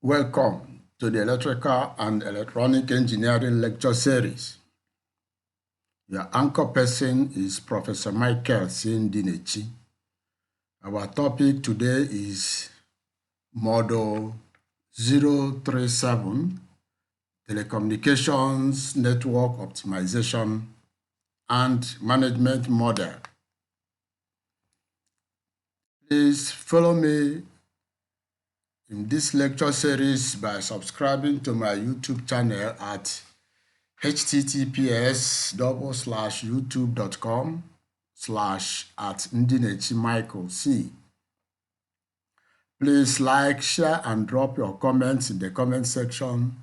Welcome to the Electrical and Electronic Engineering Lecture Series. Your anchor person is Professor Michael Sindinechi. Our topic today is Model 037, Telecommunications Network Optimization and Management Model. Please follow me in this lecture series by subscribing to my YouTube channel at https://youtube.com/@ndinechimichaelc. Please like, share, and drop your comments in the comment section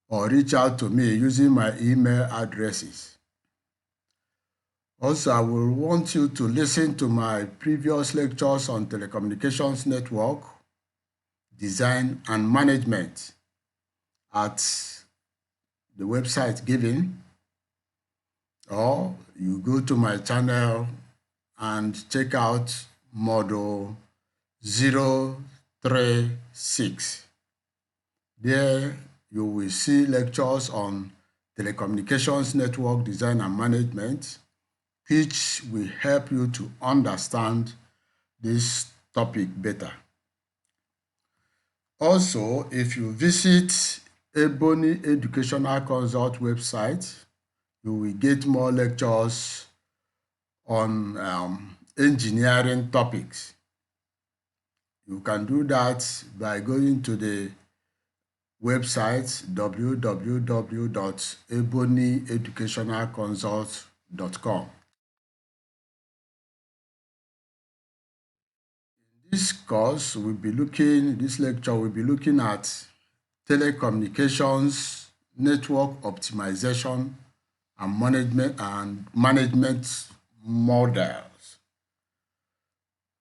or reach out to me using my email addresses. Also, I will want you to listen to my previous lectures on telecommunications network, design, and management at the website given, or you go to my channel and check out Model 036. There you will see lectures on telecommunications network design and management, which will help you to understand this topic better. Also, if you visit Ebony Educational Consult website, you will get more lectures on engineering topics. You can do that by going to the website www.ebonyeducationalconsult.com. This lecture will be looking at telecommunications network optimization and management models.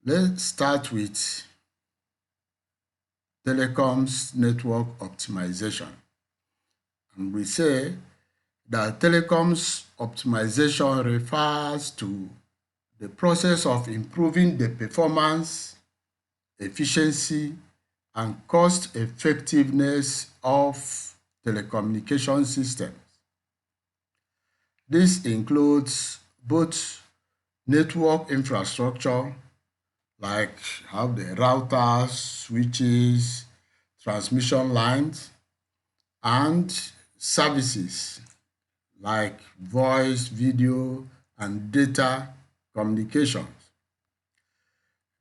Let's start with telecoms network optimization. And we say that telecoms optimization refers to the process of improving the performance, efficiency, and cost effectiveness of telecommunication systems. This includes both network infrastructure, like have the routers, switches, transmission lines, and services like voice, video, and data communications.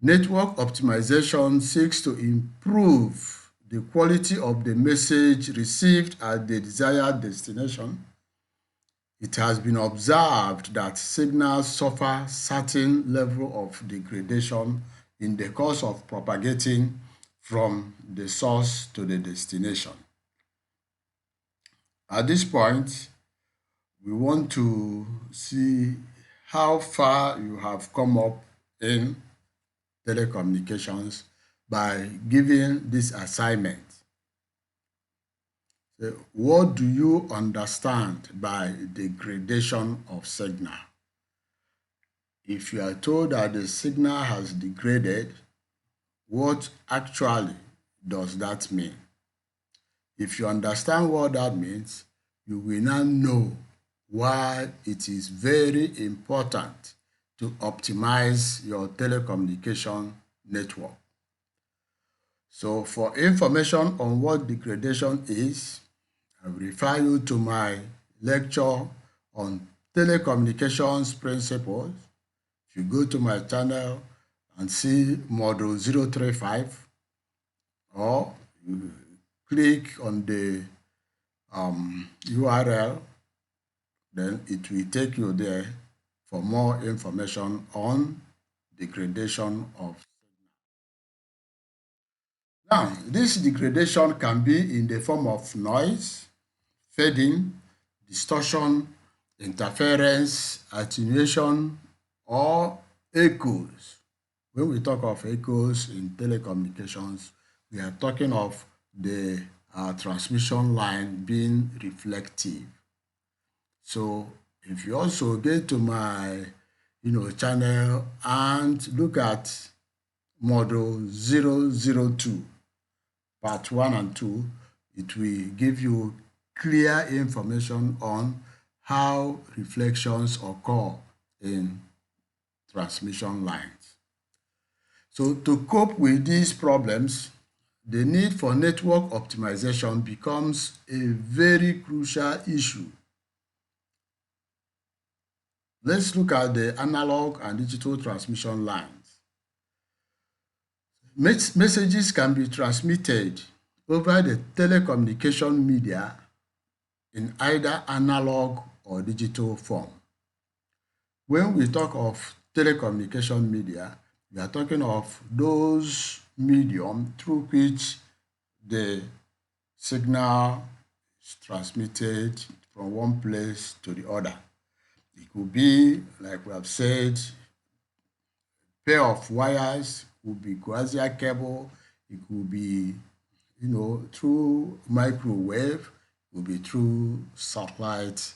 Network optimization seeks to improve the quality of the message received at the desired destination. It has been observed that signals suffer certain level of degradation in the course of propagating from the source to the destination. At this point, we want to see how far you have come up in telecommunications by giving this assignment. So, what do you understand by degradation of signal? If you are told that the signal has degraded, what actually does that mean? If you understand what that means, you will now know why it is very important to optimize your telecommunication network. So for information on what degradation is, I will refer you to my lecture on telecommunications principles. If you go to my channel and see Model 035, or you click on the URL, then it will take you there for more information on degradation of signal. Now, this degradation can be in the form of noise, fading, distortion, interference, attenuation, or echoes. When we talk of echoes in telecommunications, we are talking of the transmission line being reflective. So if you also get to my channel and look at Model 002, part 1 and 2, it will give you clear information on how reflections occur in transmission lines. So to cope with these problems, the need for network optimization becomes a very crucial issue. Let's look at the analog and digital transmission lines. Messages can be transmitted over the telecommunication media in either analog or digital form. When we talk of telecommunication media, we are talking of those medium through which the signal is transmitted from one place to the other. It could be, like we have said, pair of wires, could be coaxial cable, it could be, through microwave, it could be through satellite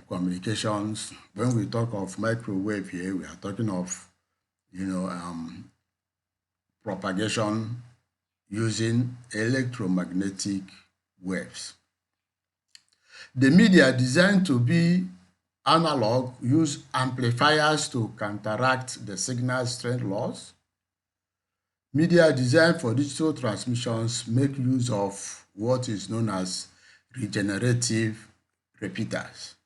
communications. When we talk of microwave here, we are talking of, propagation using electromagnetic waves. The media designed to be analog use amplifiers to counteract the signal strength loss. Media designed for digital transmissions make use of what is known as regenerative repeaters.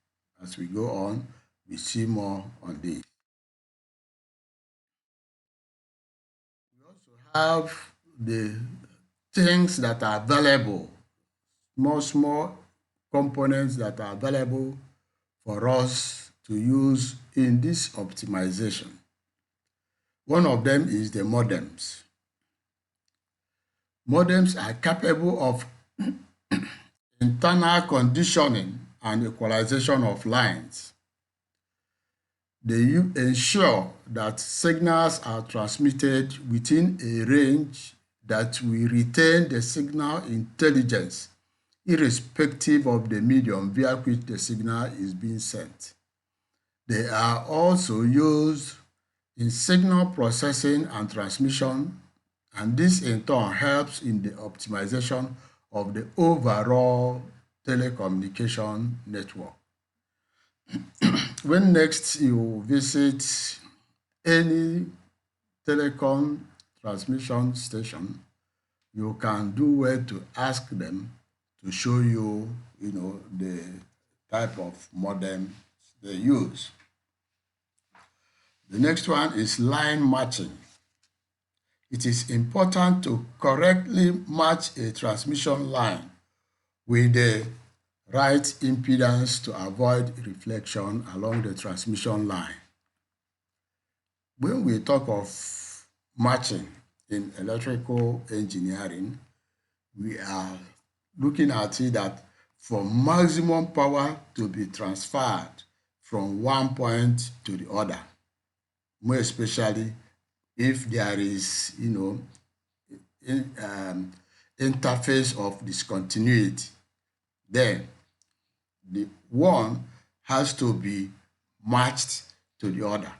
As we go on, we see more on this. We also have the things that are available, small components that are available for us to use in this optimization. One of them is the modems. Modems are capable of internal conditioning and equalization of lines. They ensure that signals are transmitted within a range that will retain the signal intelligence, irrespective of the medium via which the signal is being sent. They are also used in signal processing and transmission, and this in turn helps in the optimization of the overall telecommunication network. When next you visit any telecom transmission station, you can do well to ask them to show you, the type of modem they use. The next one is line matching. It is important to correctly match a transmission line with the right impedance to avoid reflection along the transmission line. When we talk of matching in electrical engineering, we are looking at it that for maximum power to be transferred from one point to the other, more especially if there is, interface of discontinuity, then the one has to be matched to the other.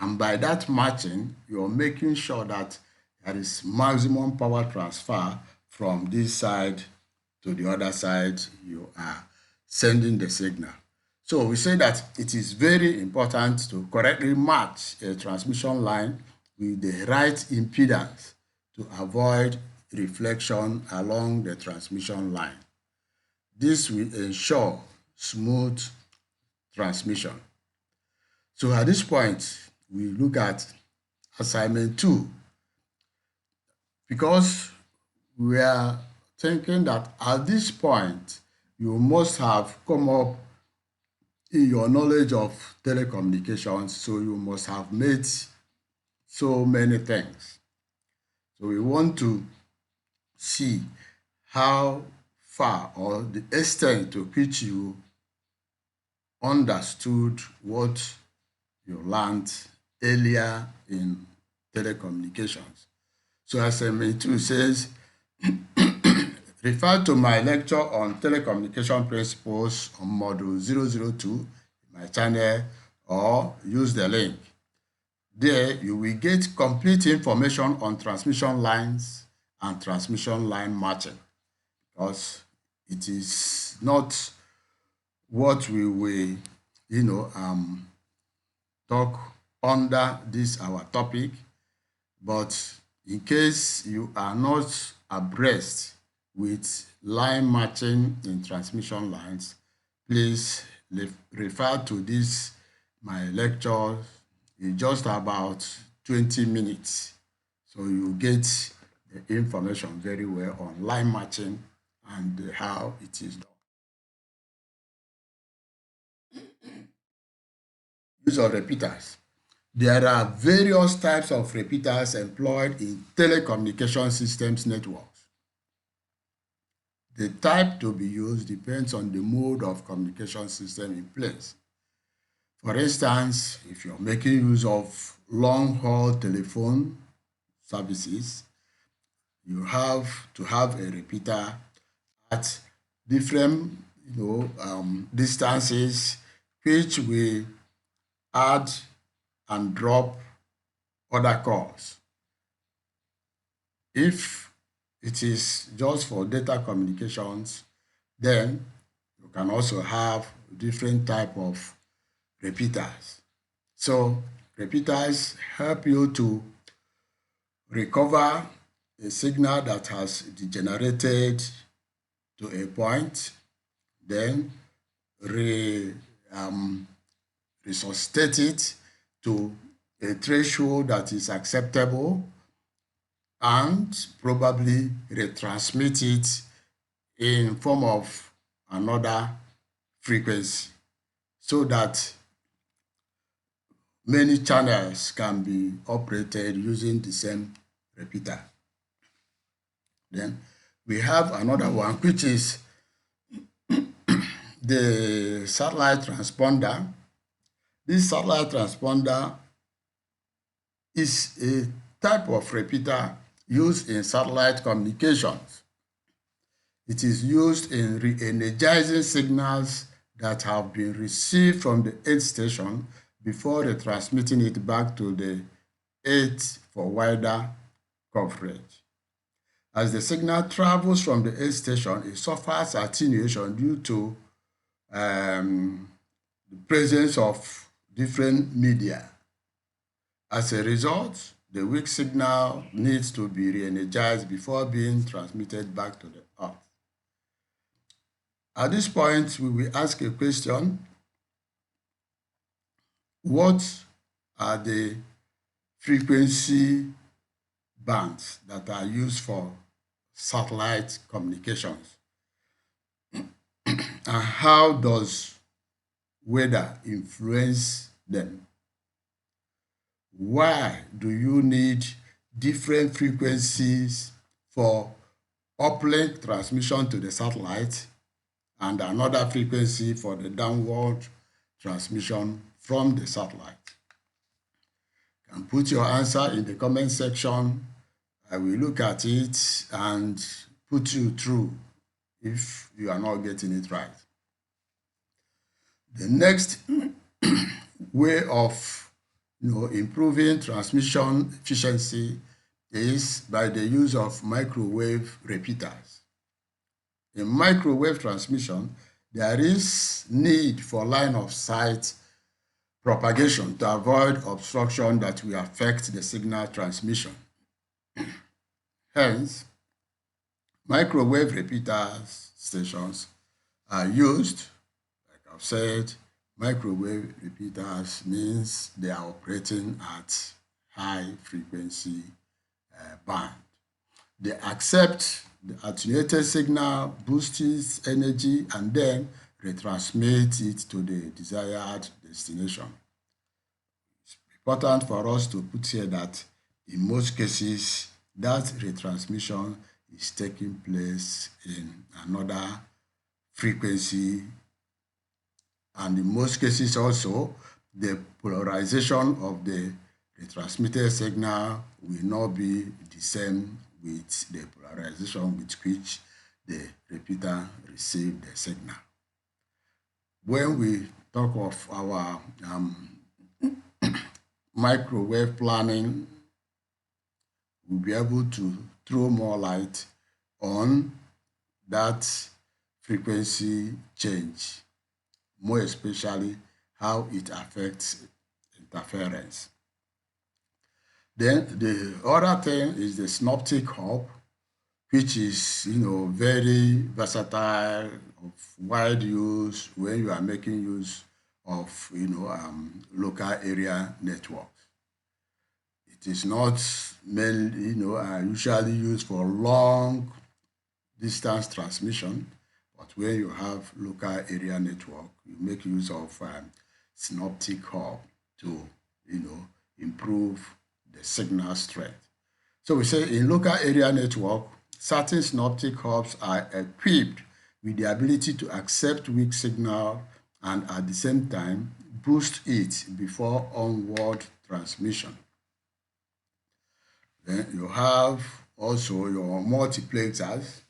And by that matching, you're making sure that there is maximum power transfer from this side to the other side. You are sending the signal. So we say that it is very important to correctly match a transmission line with the right impedance to avoid reflection along the transmission line. This will ensure smooth transmission. So at this point, we look at assignment 2, because we are thinking that at this point, you must have come up in your knowledge of telecommunications, so you must have made so many things. So we want to see how far or the extent to which you understood what you learned earlier in telecommunications. So assignment 2 says, refer to my lecture on telecommunication principles on module 002 in my channel, or use the link. There you will get complete information on transmission lines and transmission line matching, because it is not what we will, talk under this our topic. But in case you are not abreast with line matching in transmission lines, please refer to this, my lecture. It's just about 20 minutes. So you get the information very well on line matching and how it is done. Use of repeaters. There are various types of repeaters employed in telecommunication systems networks. The type to be used depends on the mode of communication system in place. For instance, if you're making use of long-haul telephone services, you have to have a repeater at different distances, which will add and drop other calls. If it is just for data communications, then you can also have different type of repeaters. So repeaters help you to recover a signal that has degenerated to a point, then resuscitate it to a threshold that is acceptable, and probably retransmit it in form of another frequency, so that many channels can be operated using the same repeater. Then we have another one, which is the satellite transponder. This satellite transponder is a type of repeater used in satellite communications. It is used in re-energizing signals that have been received from the earth station before retransmitting it back to the earth for wider coverage. As the signal travels from the earth station, it suffers attenuation due to the presence of different media. As a result, the weak signal needs to be re-energized before being transmitted back to the earth. At this point, we will ask a question: what are the frequency bands that are used for satellite communications? And how does weather influence them? Why do you need different frequencies for uplink transmission to the satellite and another frequency for the downward transmission from the satellite? You can put your answer in the comment section. I will look at it and put you through if you are not getting it right. The next way of improving transmission efficiency is by the use of microwave repeaters. In microwave transmission, there is need for line of sight propagation to avoid obstruction that will affect the signal transmission. Hence, microwave repeaters stations are used. Like I've said, microwave repeaters means they are operating at high frequency band. They accept the attenuated signal, boost its energy, and then retransmit it to the desired destination. It's important for us to put here that in most cases, that retransmission is taking place in another frequency, and in most cases also, the polarization of the retransmitted signal will not be the same with the polarization with which the repeater received the signal. When we talk of our microwave planning, we'll be able to throw more light on that frequency change, more especially how it affects interference. Then the other thing is the synoptic hub, which is very versatile, of wide use when you are making use of local area networks. It is not mainly usually used for long distance transmission, but when you have local area network, you make use of synoptic hub to improve the signal strength. So we say in local area network, certain synoptic hubs are equipped with the ability to accept weak signal and at the same time boost it before onward transmission. Then you have also your multiplexers.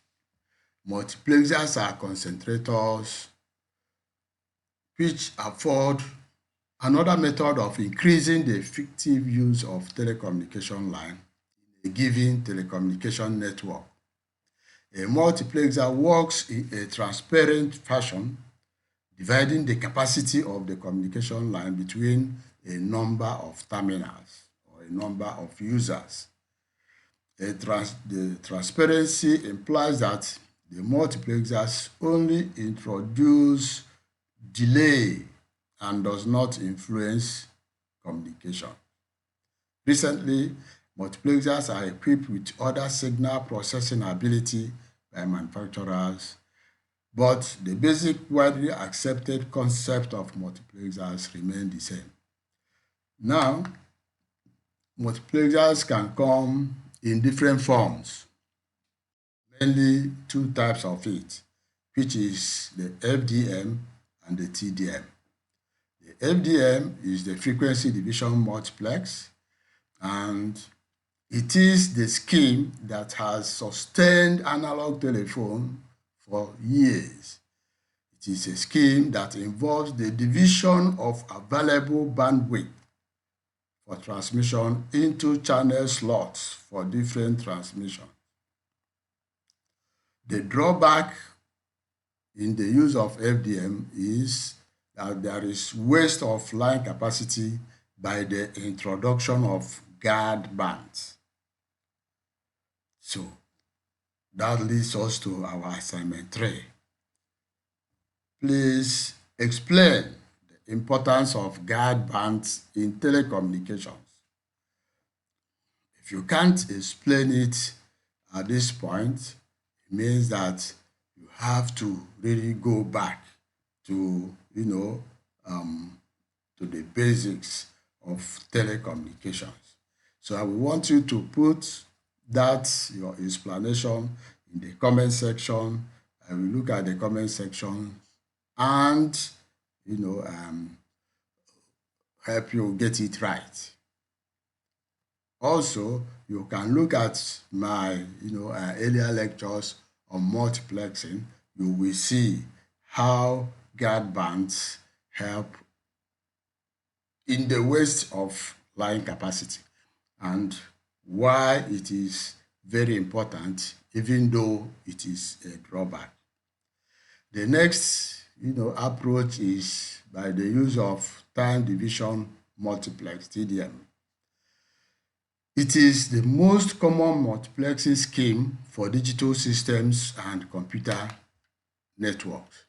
Multiplexers are concentrators which afford another method of increasing the effective use of telecommunication line in a given telecommunication network. A multiplexer works in a transparent fashion, dividing the capacity of the communication line between a number of terminals or a number of users. The transparency implies that the multiplexers only introduce delay and does not influence communication. Recently, multiplexers are equipped with other signal processing ability by manufacturers, but the basic widely accepted concept of multiplexers remains the same. Now, multiplexers can come in different forms, mainly two types of it, which is the FDM and the TDM. The FDM is the frequency division multiplex, and it is the scheme that has sustained analog telephone for years. It is a scheme that involves the division of available bandwidth for transmission into channel slots for different transmission. The drawback in the use of FDM is that there is waste of line capacity by the introduction of guard bands. So that leads us to our assignment 3. Please explain the importance of guard bands in telecommunications. If you can't explain it at this point, it means that you have to really go back to, to the basics of telecommunications. So I want you to put that, your explanation, in the comment section. I will look at the comment section and, help you get it right. Also, you can look at my, earlier lectures on multiplexing. You will see how guard bands help in the waste of line capacity and why it is very important, even though it is a drawback. The next, approach is by the use of time division multiplex, TDM. It is the most common multiplexing scheme for digital systems and computer networks.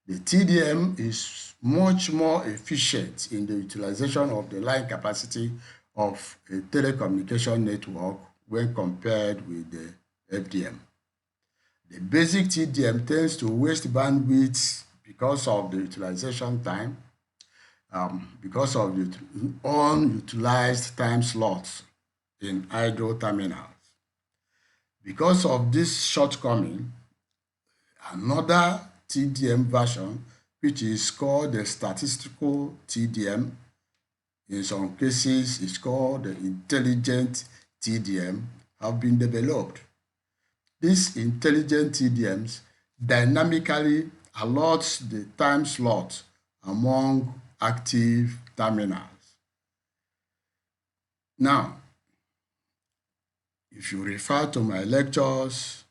The TDM is much more efficient in the utilization of the line capacity of a telecommunication network when compared with the FDM. The basic TDM tends to waste bandwidth because of the utilization time, because of the unutilized time slots in idle terminals. Because of this shortcoming, another TDM version, which is called the statistical TDM, in some cases it's called the intelligent TDM, have been developed. These intelligent TDMs dynamically allots the time slot among active terminals. Now, If you refer to my lectures,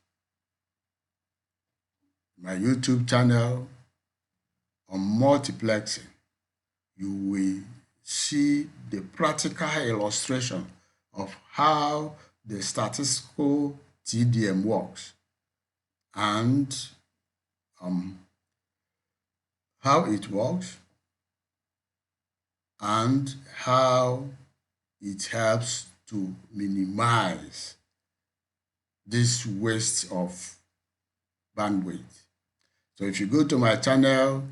my YouTube channel on multiplexing, you will see the practical illustration of how the statistical TDM works and how it works and how it helps to minimize this waste of bandwidth. So if you go to my channel,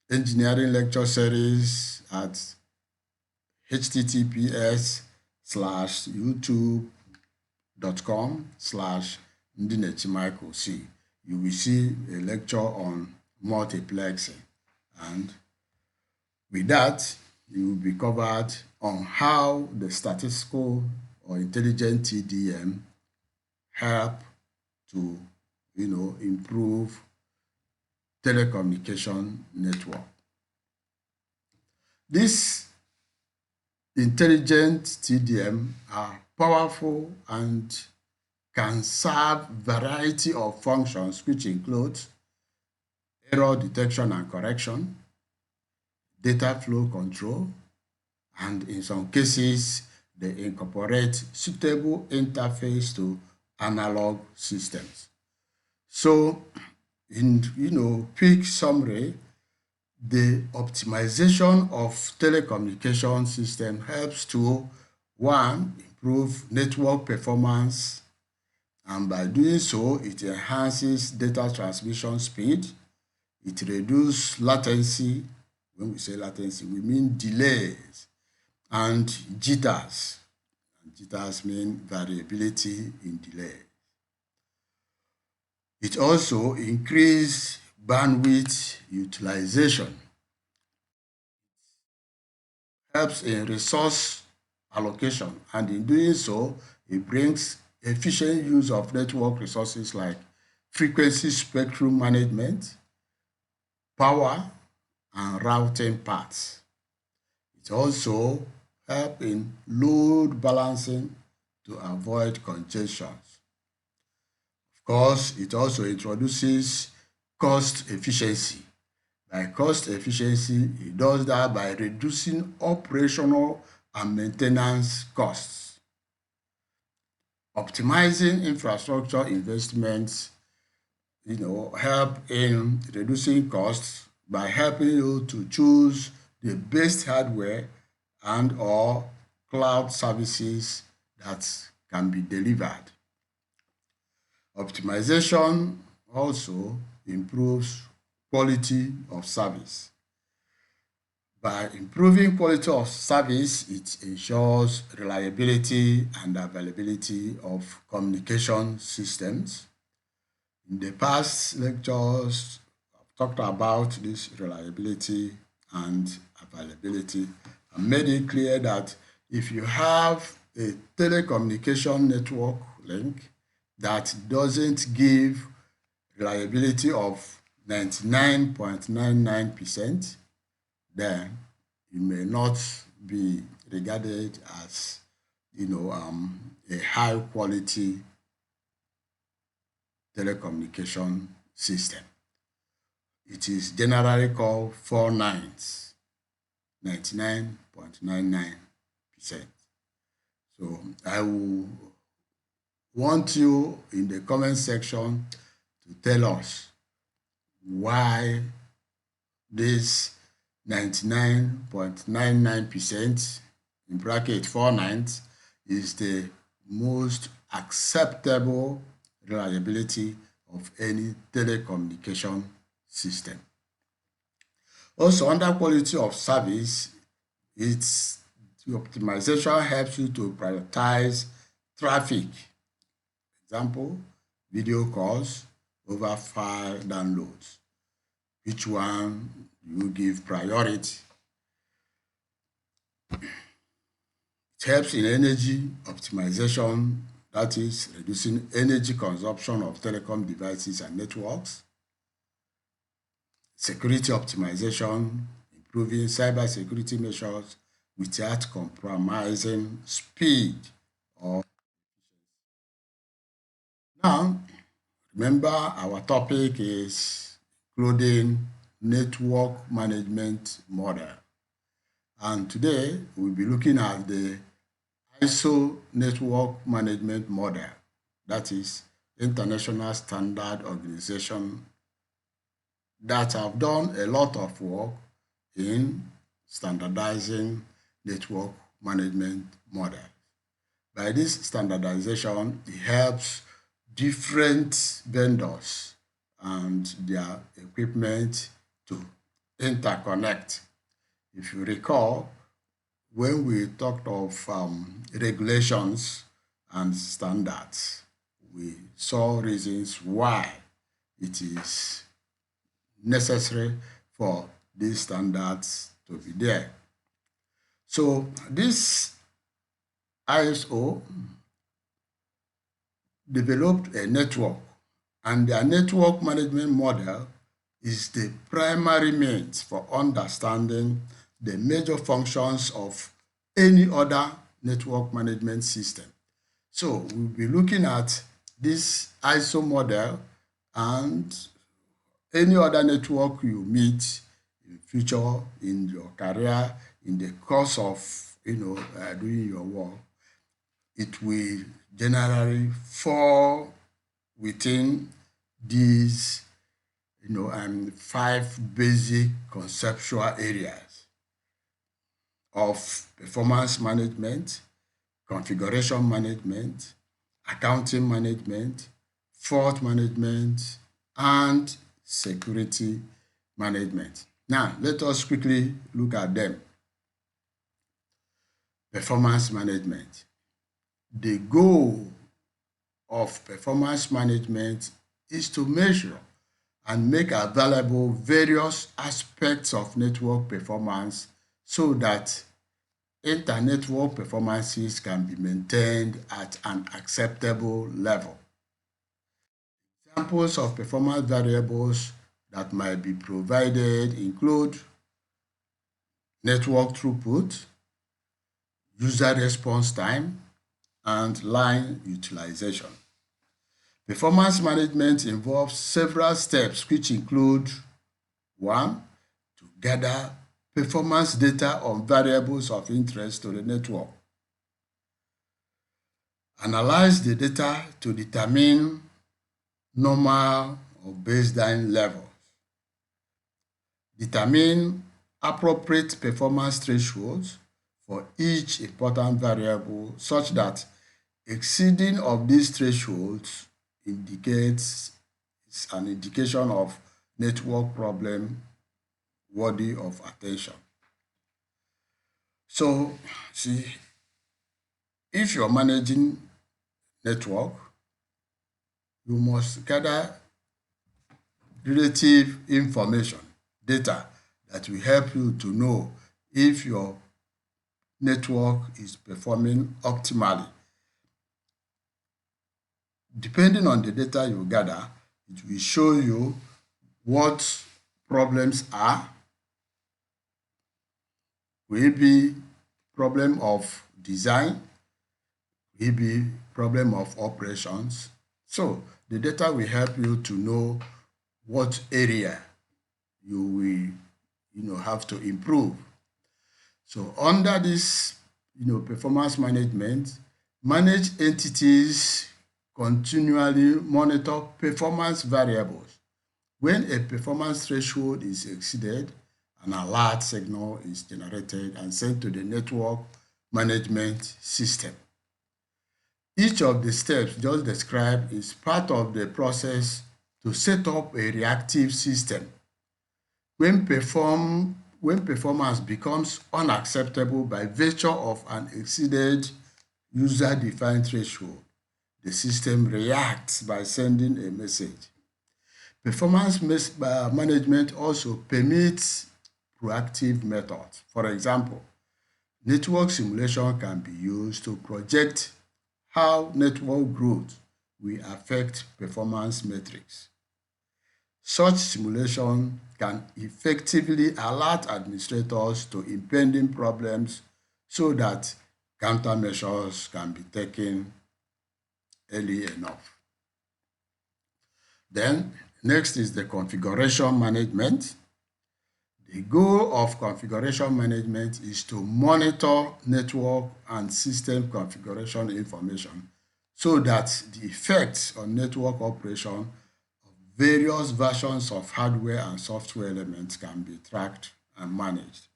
engineering lecture series at https://youtube.com/ndinechimichael.c, you will see a lecture on multiplexing, and with that you will be covered on how the statistical or intelligent TDM help to improve telecommunication network. These intelligent TDM are powerful and can serve variety of functions, which include error detection and correction, data flow control, and in some cases, they incorporate suitable interface to analog systems. So, in quick summary, the optimization of telecommunication system helps to, one, improve network performance, and by doing so, it enhances data transmission speed, it reduces latency. When we say latency, we mean delays and jitters. And jitters mean variability in delay. It also increases bandwidth utilization, helps in resource allocation, and in doing so, it brings efficient use of network resources like frequency spectrum management, power, and routing paths. It also helps in load balancing to avoid congestions. Of course, it also introduces cost efficiency. By cost efficiency, it does that by reducing operational and maintenance costs. Optimizing infrastructure investments, help in reducing costs by helping you to choose the best hardware and or cloud services that can be delivered. Optimization also improves quality of service. By improving quality of service, it ensures reliability and availability of communication systems. In the past lectures, I've talked about this reliability and availability and made it clear that if you have a telecommunication network link that doesn't give reliability of 99.99%, then it may not be regarded as a high quality telecommunication system. It is generally called 4 nines, 99.99%. So I will want you in the comment section to tell us why this 99.99% in bracket 4 nines is the most acceptable reliability of any telecommunication system. Also, under quality of service, the optimization helps you to prioritize traffic. Example, video calls over file downloads. Which one you give priority? It helps in energy optimization, that is, reducing energy consumption of telecom devices and networks. Security optimization, improving cybersecurity measures without compromising speed or now. Remember, our topic is including network management model. And today, we'll be looking at the ISO network management model, that is International Standard Organization, that have done a lot of work in standardizing network management model. By this standardization, it helps different vendors and their equipment to interconnect. If you recall, when we talked of regulations and standards, we saw reasons why it is necessary for these standards to be there. So this ISO developed a network, and their network management model is the primary means for understanding the major functions of any other network management system. So we'll be looking at this ISO model and any other network you meet in future, in your career, in the course of doing your work. It will generally fall within these 5 basic conceptual areas of performance management, configuration management, accounting management, fault management, and security management. Now, let us quickly look at them. Performance management. The goal of performance management is to measure and make available various aspects of network performance so that inter-network performances can be maintained at an acceptable level. Examples of performance variables that might be provided include network throughput, user response time, and line utilization. Performance management involves several steps which include 1. To gather performance data on variables of interest to the network. Analyze the data to determine normal or baseline levels. Determine appropriate performance thresholds for each important variable such that exceeding of these thresholds indicates an indication of network problem worthy of attention. So, see, if you're managing network, you must gather relative information, data that will help you to know if your network is performing optimally. Depending on the data you gather, it will show you what problems are. Will it be problem of design? Will it be problem of operations? So the data will help you to know what area you will have to improve. So under this performance management, managed entities continually monitor performance variables. When a performance threshold is exceeded, an alert signal is generated and sent to the network management system. Each of the steps just described is part of the process to set up a reactive system. When performance becomes unacceptable by virtue of an exceeded user-defined threshold, the system reacts by sending a message. Performance management also permits proactive methods. For example, network simulation can be used to project how network growth will affect performance metrics. Such simulation can effectively alert administrators to impending problems so that countermeasures can be taken early enough. Then next is the configuration management. The goal of configuration management is to monitor network and system configuration information so that the effects on network operation of various versions of hardware and software elements can be tracked and managed.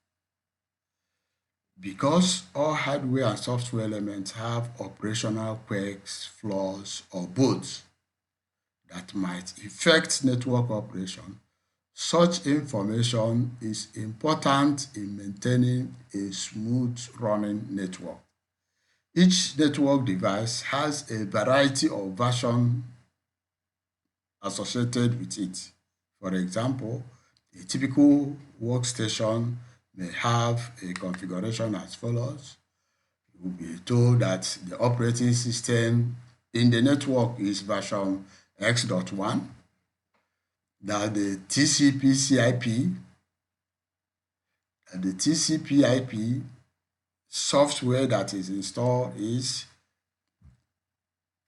Because all hardware and software elements have operational quirks, flaws, or both that might affect network operation, such information is important in maintaining a smooth running network. Each network device has a variety of versions associated with it. For example, a typical workstation may have a configuration as follows. You will be told that the operating system in the network is version X.1, that the TCP/IP software that is installed is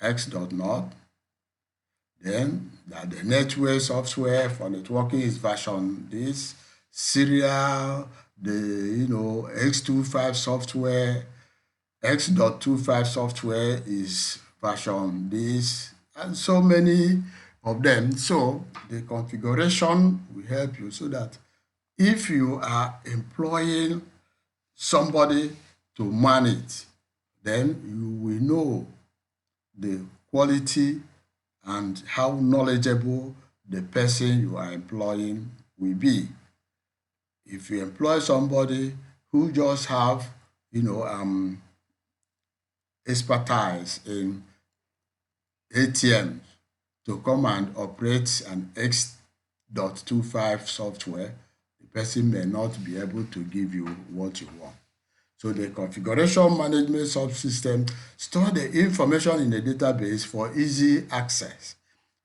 X.0, then that the network software for networking is version this, serial, the X25 software, X.25 software is version this, and so many of them. So the configuration will help you so that if you are employing somebody to manage, then you will know the quality and how knowledgeable the person you are employing will be. If you employ somebody who just have expertise in ATM to come and operate an X.25 software, the person may not be able to give you what you want. So the configuration management subsystem store the information in the database for easy access.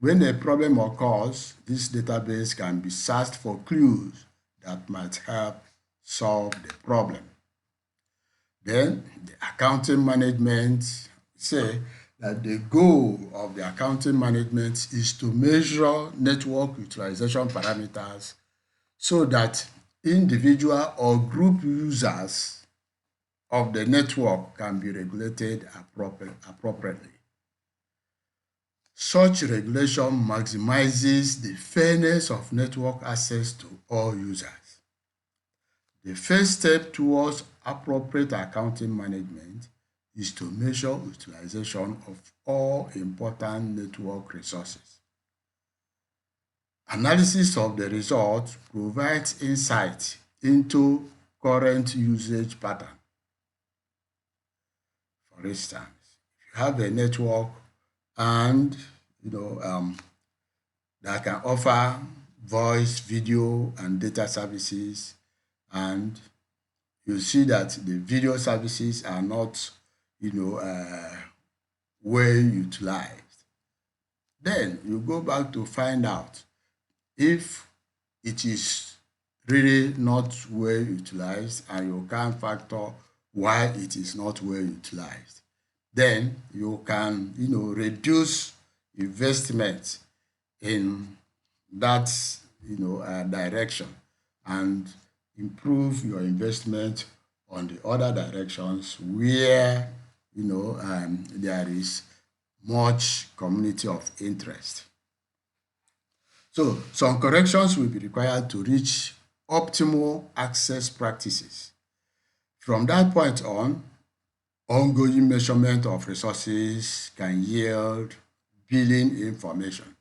When a problem occurs, this database can be searched for clues that might help solve the problem. Then the accounting management say that the goal of the accounting management is to measure network utilization parameters so that individual or group users of the network can be regulated appropriately. Such regulation maximizes the fairness of network access to all users. The first step towards appropriate accounting management is to measure utilization of all important network resources. Analysis of the results provides insight into current usage pattern. For instance, if you have a network and that can offer voice, video, and data services, and you see that the video services are not well utilized, then you go back to find out if it is really not well utilized and you can factor why it is not well utilized. Then you can reduce investment in that direction and improve your investment on the other directions where there is much community of interest. So some corrections will be required to reach optimal access practices. From that point on, ongoing measurement of resources can yield billing information.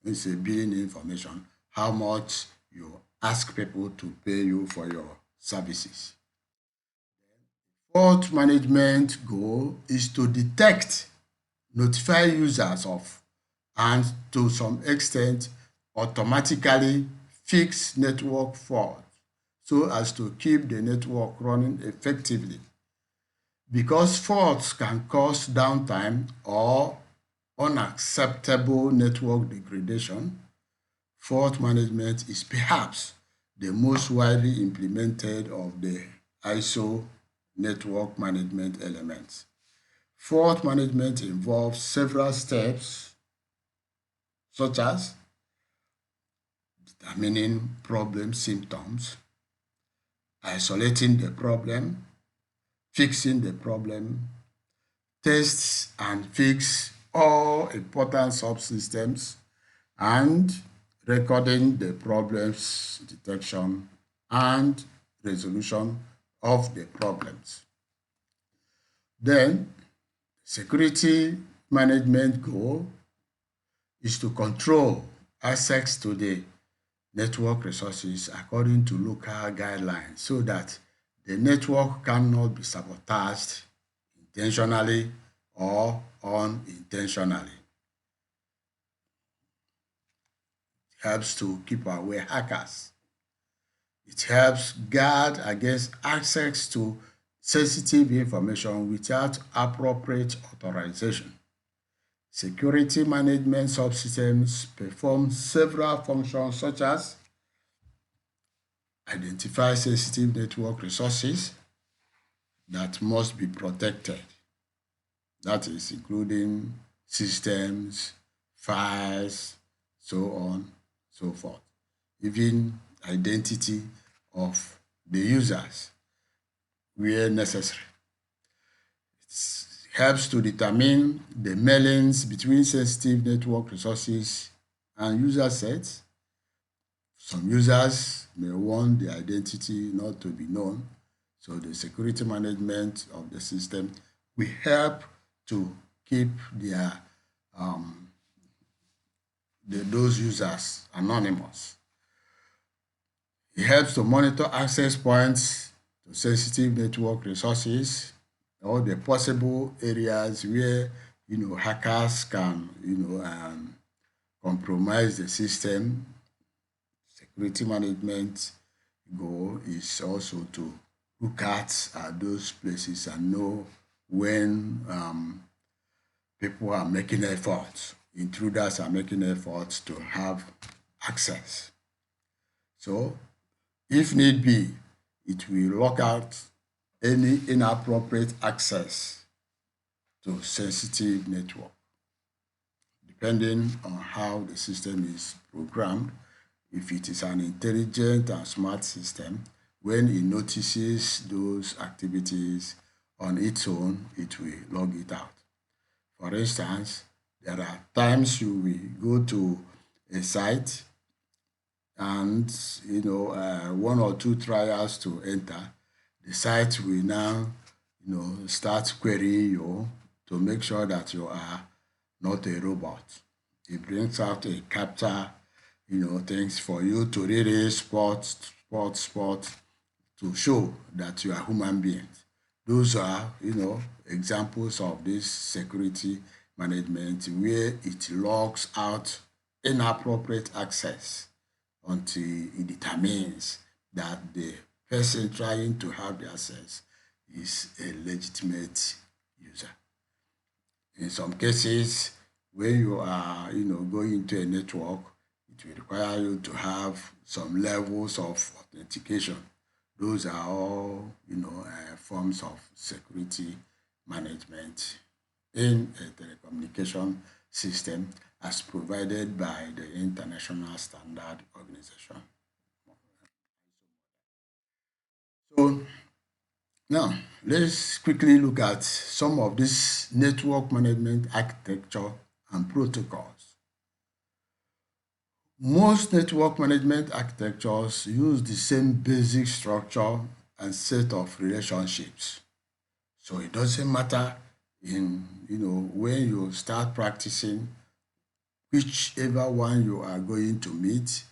It's a billing information, how much you ask people to pay you for your services. Fourth management goal is to detect, notify users of, and to some extent automatically fix network faults so as to keep the network running effectively. Because faults can cause downtime or unacceptable network degradation, fault management is perhaps the most widely implemented of the ISO network management elements. Fault management involves several steps such as determining problem symptoms, isolating the problem, fixing the problem, test and fix all important subsystems, and recording the problem's detection and resolution of the problems. Then, security management goal is to control access to the network resources according to local guidelines so that the network cannot be sabotaged intentionally or unintentionally. It helps to keep away hackers. It helps guard against access to sensitive information without appropriate authorization. Security management subsystems perform several functions such as identify sensitive network resources that must be protected. That is including systems, files, so on, so forth. Even identity of the users where necessary. It helps to determine the mailings between sensitive network resources and user sets. Some users may want the identity not to be known, so the security management of the system will help to keep those users anonymous. It helps to monitor access points to sensitive network resources or the possible areas where hackers can compromise the system. Security management goal is also to look at those places and know when people are making efforts, intruders are making efforts to have access. So, if need be, it will lock out any inappropriate access to sensitive network. Depending on how the system is programmed, if it is an intelligent and smart system, when it notices those activities on its own, it will log it out. For instance, there are times you will go to a site and one or two trials to enter, the site will now start querying you to make sure that you are not a robot. It brings out a captcha, things for you to really spot to show that you are human beings. Those are, examples of this security management where it logs out inappropriate access until it determines that the person trying to have the access is a legitimate user. In some cases, when you are, going into a network, it will require you to have some levels of authentication. Those are all, forms of security management in a telecommunication system as provided by the International Standard Organization. So now let's quickly look at some of this network management architecture and protocols. Most network management architectures use the same basic structure and set of relationships. So it doesn't matter when you start practicing, whichever one you are going to meet,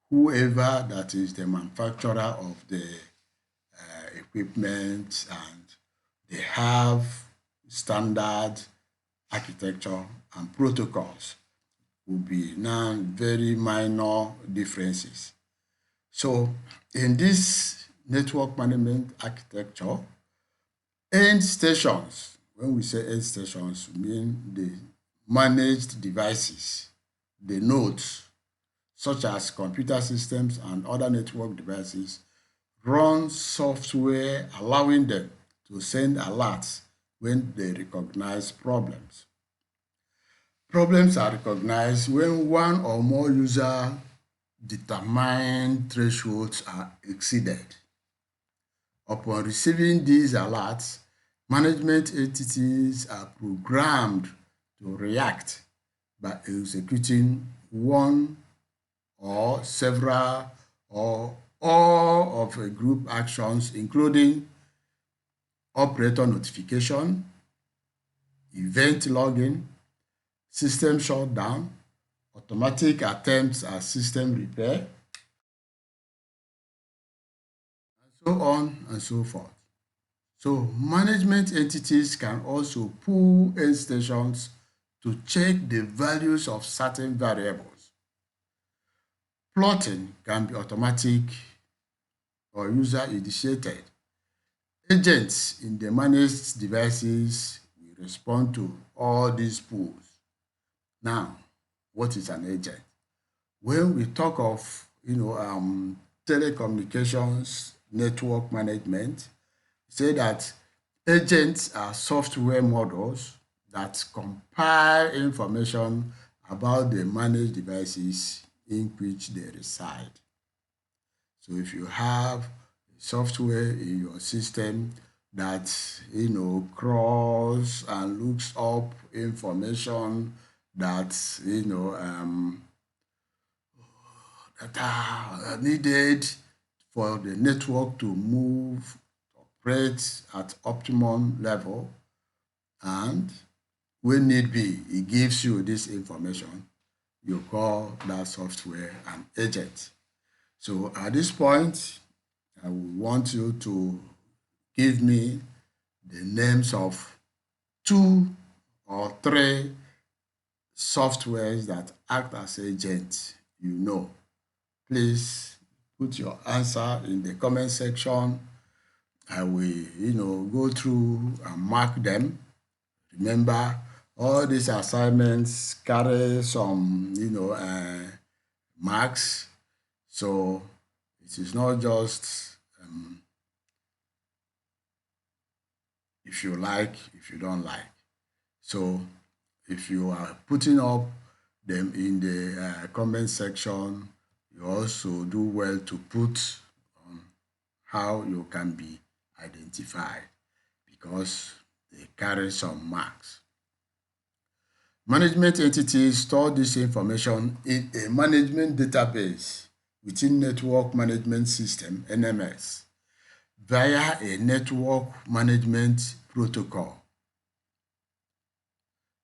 whoever that is the manufacturer of the equipment, and they have standard architecture and protocols, will be now very minor differences. So in this network management architecture, end stations, when we say end stations, we mean the managed devices, the nodes, such as computer systems and other network devices, run software allowing them to send alerts when they recognize problems. Problems are recognized when one or more user determined thresholds are exceeded. Upon receiving these alerts, management entities are programmed to react by executing one or several or all of a group actions, including operator notification, event logging, system shutdown, automatic attempts at system repair, and so on and so forth. So management entities can also pull end stations to check the values of certain variables. Plotting can be automatic or user-initiated. Agents in the managed devices will respond to all these pulls. Now, what is an agent? When we talk of telecommunications network management, say that agents are software models that compile information about the managed devices in which they reside. So if you have software in your system that crawls and looks up information that that are needed for the network to move, operate at optimum level, and when need be, it gives you this information. You call that software an agent. So at this point, I would want you to give me the names of 2 or 3 softwares that act as agents. Please put your answer in the comment section. I will, go through and mark them. Remember, all these assignments carry some, marks. So it is not just if you like, if you don't like. So if you are putting up them in the comment section, you also do well to put how you can be identified because they carry some marks. Management entities store this information in a management database within Network Management System, NMS, via a network management protocol.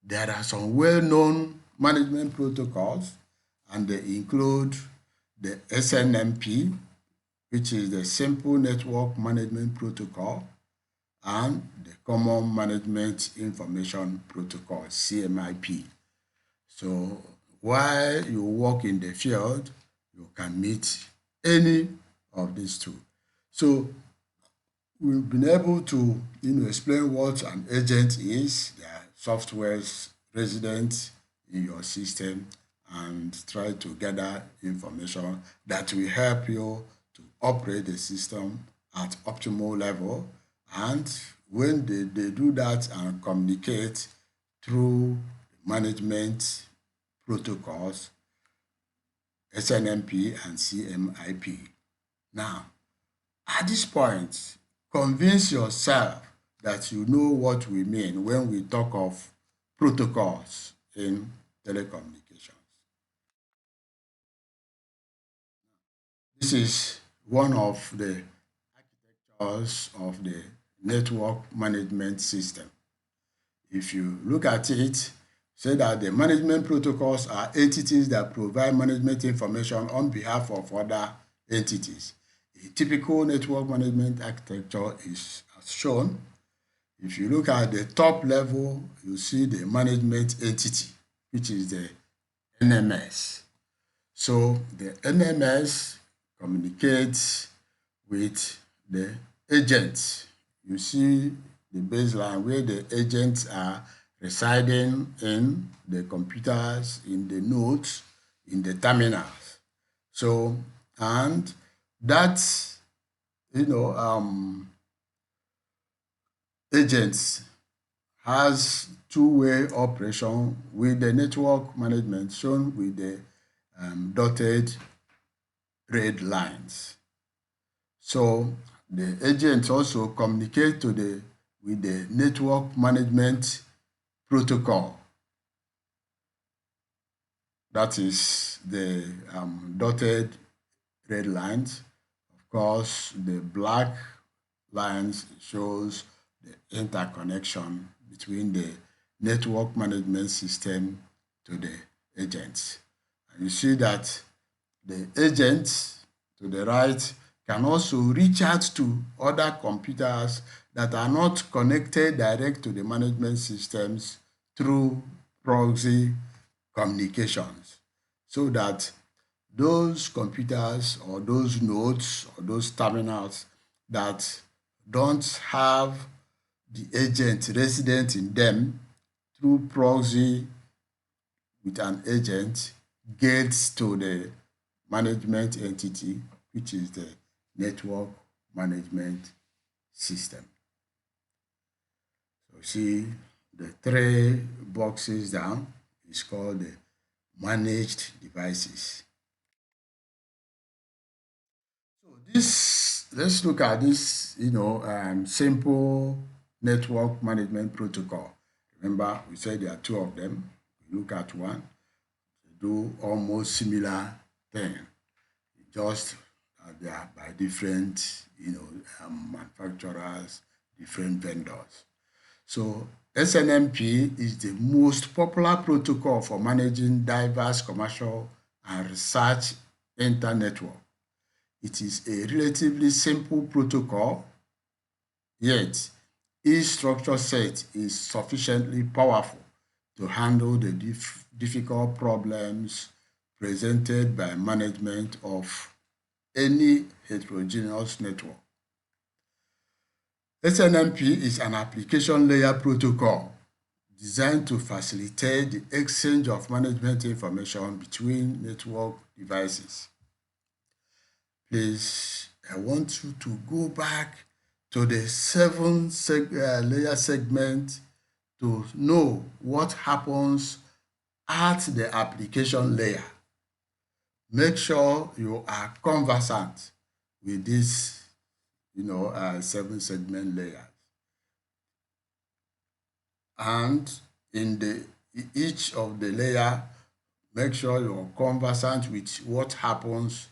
There are some well-known management protocols, and they include the SNMP, which is the Simple Network Management Protocol, and the Common Management Information Protocol, CMIP. So while you work in the field, you can meet any of these 2. So we've been able to explain what an agent is. They are softwares resident in your system and try to gather information that will help you to operate the system at optimal level. And when they do that and communicate through management protocols, SNMP and CMIP. Now, at this point, convince yourself that you know what we mean when we talk of protocols in telecommunications. This is one of the architectures of the network management system. If you look at it, say that the management protocols are entities that provide management information on behalf of other entities. A typical network management architecture is as shown. If you look at the top level, you see the management entity, which is the NMS. So the NMS communicates with the agents. You see the baseline where the agents are residing in the computers, in the nodes, in the terminals. So, and that, agents has two-way operation with the network management shown with the dotted red lines. So the agents also communicate with the network management protocol. That is the dotted red lines. Of course, the black lines shows the interconnection between the network management system to the agents. And you see that the agents to the right can also reach out to other computers that are not connected direct to the management systems through proxy communications, so that those computers or those nodes or those terminals that don't have the agent resident in them through proxy with an agent gets to the management entity, which is the network management system. So see the three boxes down is called the managed devices. So let's look at this, simple network management protocol. Remember, we said there are two of them. We look at one, they do almost similar thing, just they are by different, manufacturers, different vendors. So SNMP is the most popular protocol for managing diverse commercial and research internetwork. It is a relatively simple protocol, yet each structure set is sufficiently powerful to handle the difficult problems presented by management of any heterogeneous network. SNMP is an application layer protocol designed to facilitate the exchange of management information between network devices. Please, I want you to go back to the layer segment to know what happens at the application layer. Make sure you are conversant with this, 7-segment layers. And in each of the layer, make sure you're conversant with what happens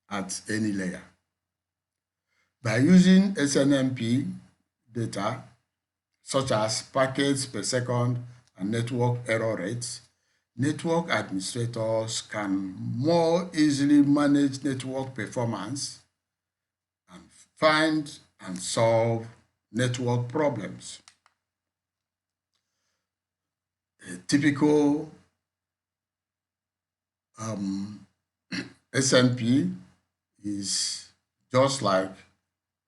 at any layer. By using SNMP data, such as packets per second and network error rates, network administrators can more easily manage network performance and find and solve network problems. A typical SNP is just like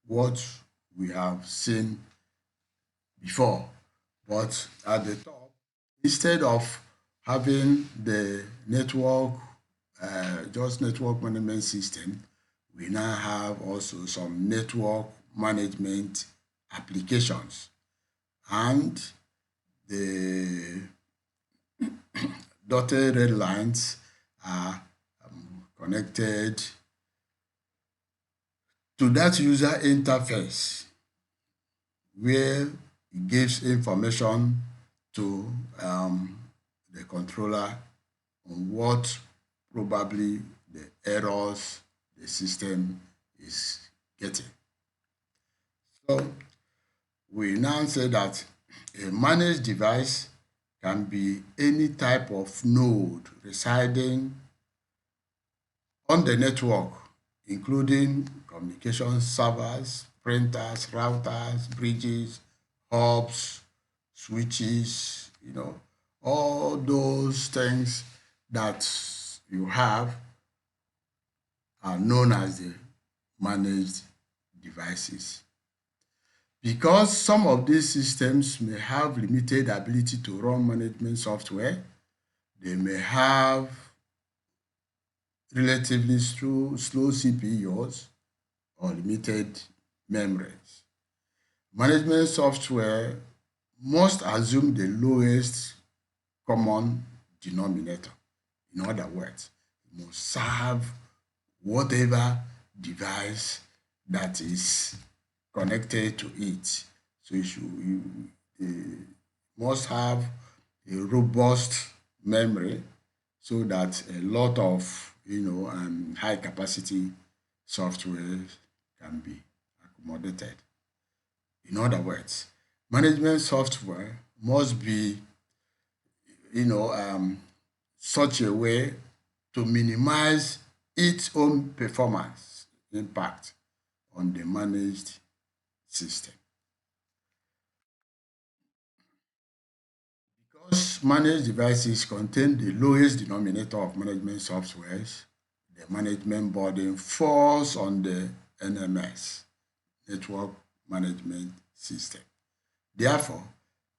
what we have seen before, but at the top, instead of having the network, just network management system, we now have also some network management applications, and the dotted red lines are connected to that user interface where it gives information to the controller on what probably the errors the system is getting. So we now say that a managed device can be any type of node residing on the network, including communication servers, printers, routers, bridges, hubs, switches, all those things that you have are known as the managed devices. Because some of these systems may have limited ability to run management software, they may have relatively slow CPUs or limited memories. Management software must assume the lowest common denominator. In other words, it must serve whatever device that is connected to it. So it must have a robust memory so that a lot of high capacity software can be accommodated. In other words, management software must be such a way to minimize its own performance impact on the managed system. Because managed devices contain the lowest denominator of management softwares, the management burden falls on the NMS, Network Management System. Therefore,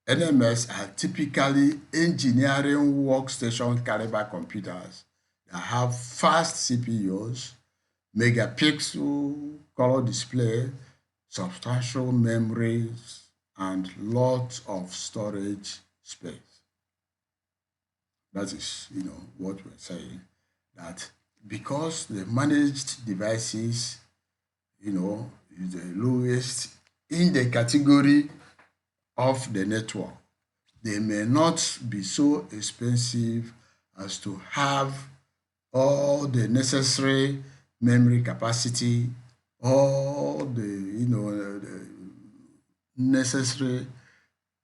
NMS are typically engineering workstation caliber computers that have fast CPUs, megapixel color display, substantial memories, and lots of storage space. That is, what we're saying, that because the managed devices, is the lowest in the category of the network, they may not be so expensive as to have all the necessary memory capacity, all the necessary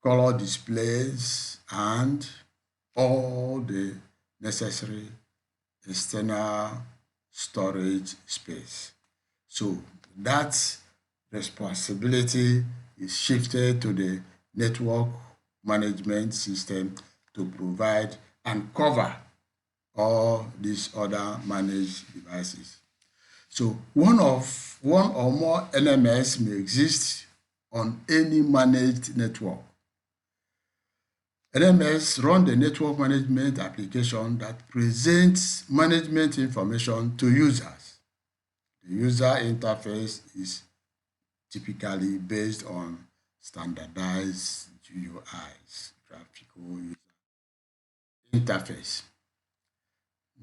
color displays, and all the necessary external storage space. So that responsibility is shifted to the network management system to provide and cover all these other managed devices. So one or more NMS may exist on any managed network. NMS run the network management application that presents management information to users. The user interface is typically based on standardized GUIs, graphical user interface.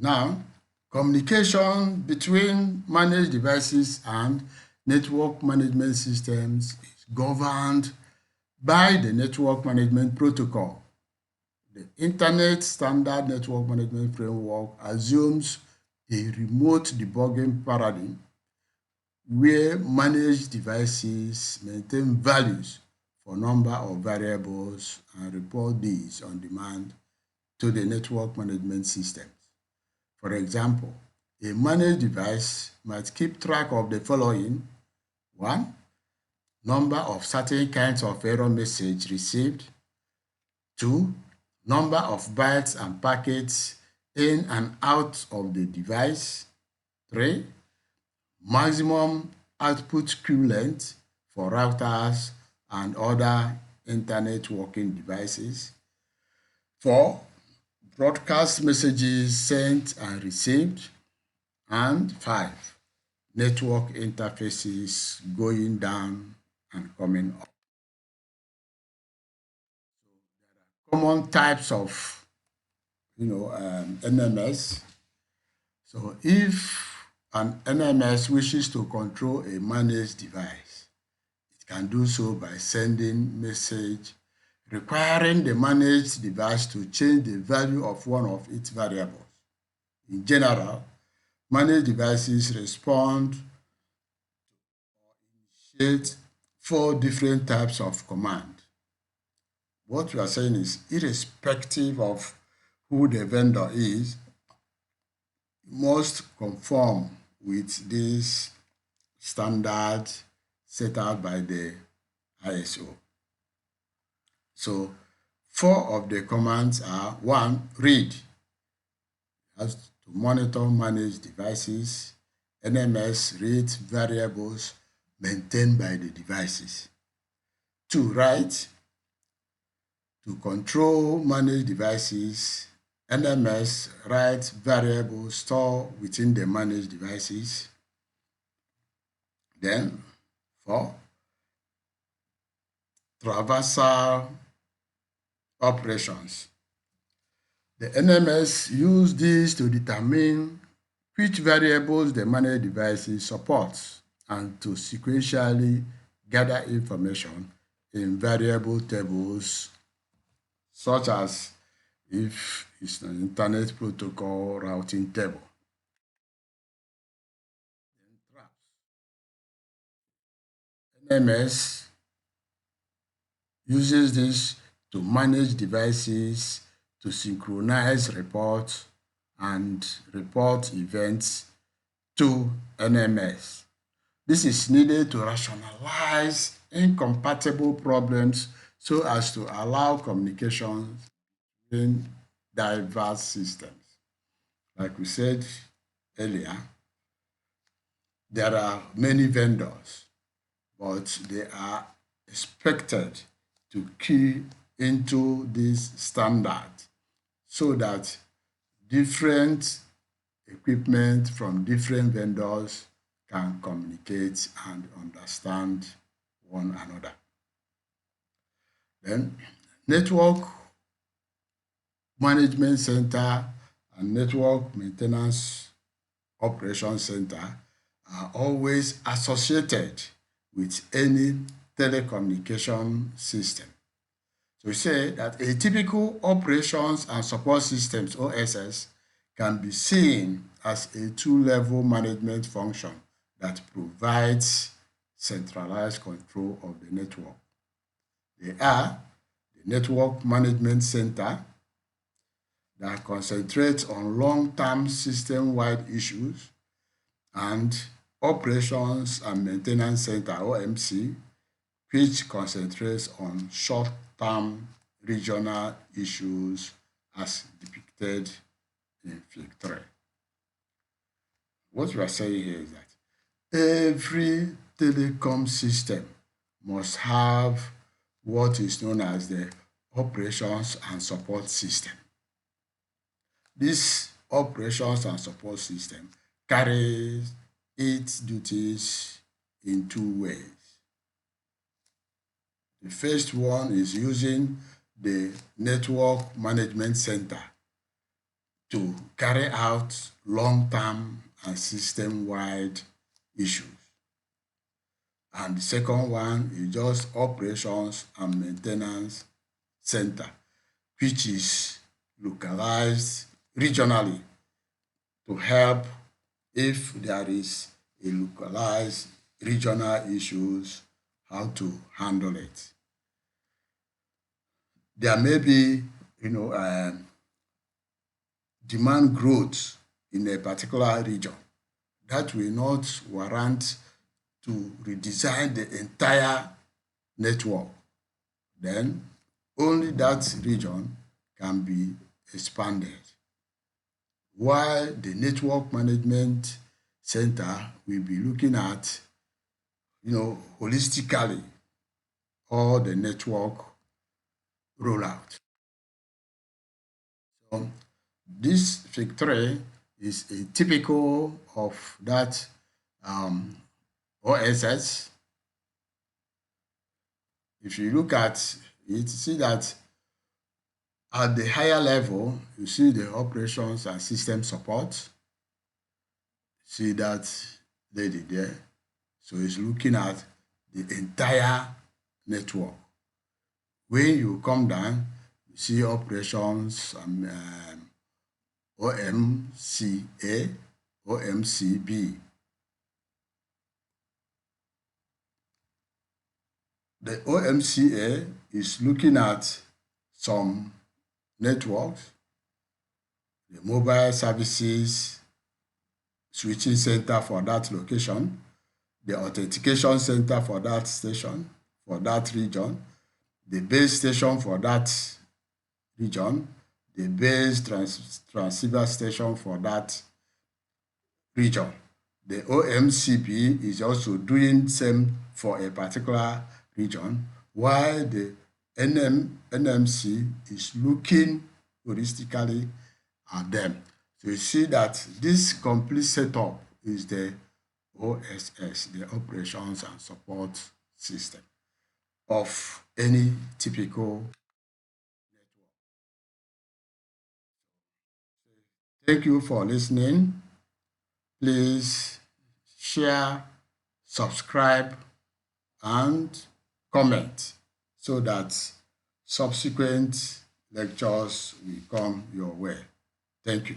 Now, communication between managed devices and network management systems is governed by the Network Management Protocol. The Internet Standard Network Management Framework assumes a remote debugging paradigm where managed devices maintain values for number of variables and report these on demand to the network management systems. For example, a managed device might keep track of the following: 1. Number of certain kinds of error message received. 2. Number of bytes and packets in and out of the device. 3. Maximum output queue length for routers and other internet working devices. 4. Broadcast messages sent and received. And 5. Network interfaces going down and coming up. Common types of NMS. So if an NMS wishes to control a managed device, it can do so by sending message requiring the managed device to change the value of one of its variables. In general, managed devices respond or initiate 4 different types of command. What we are saying is, irrespective of who the vendor is, must conform with this standard set out by the ISO. So 4 of the commands are: 1. Read. Has to monitor managed devices. NMS reads variables maintained by the devices. 2. Write. To control managed devices, NMS writes variables stored within the managed devices. Then 4. traversal operations. The NMS use this to determine which variables the managed devices supports and to sequentially gather information in variable tables, such as if it's an internet protocol routing table. NMS uses this to manage devices, to synchronize reports and report events to NMS. This is needed to rationalize incompatible problems so as to allow communications in diverse systems. Like we said earlier, there are many vendors, but they are expected to key into this standard so that different equipment from different vendors can communicate and understand one another. Then, network management center and network maintenance operation center are always associated with any telecommunication system. So we say that a typical operations and support systems, OSS, can be seen as a two-level management function that provides centralized control of the network. They are the network management center that concentrates on long-term system-wide issues, and operations and maintenance center, OMC, which concentrates on short-term regional issues as depicted in Fig 3. What we are saying here is that every telecom system must have what is known as the operations and support system. This operations and support system carries its duties in two ways. The first one is using the network management center to carry out long-term and system-wide issues. And the second one is just operations and maintenance center, which is localized regionally to help if there is a localized regional issues, how to handle it. There may be, demand growth in a particular region that will not warrant to redesign the entire network. Then only that region can be expanded. While the network management center will be looking at, holistically all the network rollout. So this Fig 3 is a typical of that OSS. If you look at it, you see that at the higher level, you see the operations and system support. See that lady there? So it's looking at the entire network. When you come down, you see operations and OMCA, OMCB. The OMCA is looking at some networks, the mobile services switching center for that location, the authentication center for that station, for that region, the base station for that region, the base transceiver station for that region. The OMCB is also doing same for a particular region, while the NMC is looking holistically at them. So you see that this complete setup is the OSS, the Operations and Support System. of any typical network. Thank you for listening. Please share, subscribe, and comment so that subsequent lectures will come your way. Thank you.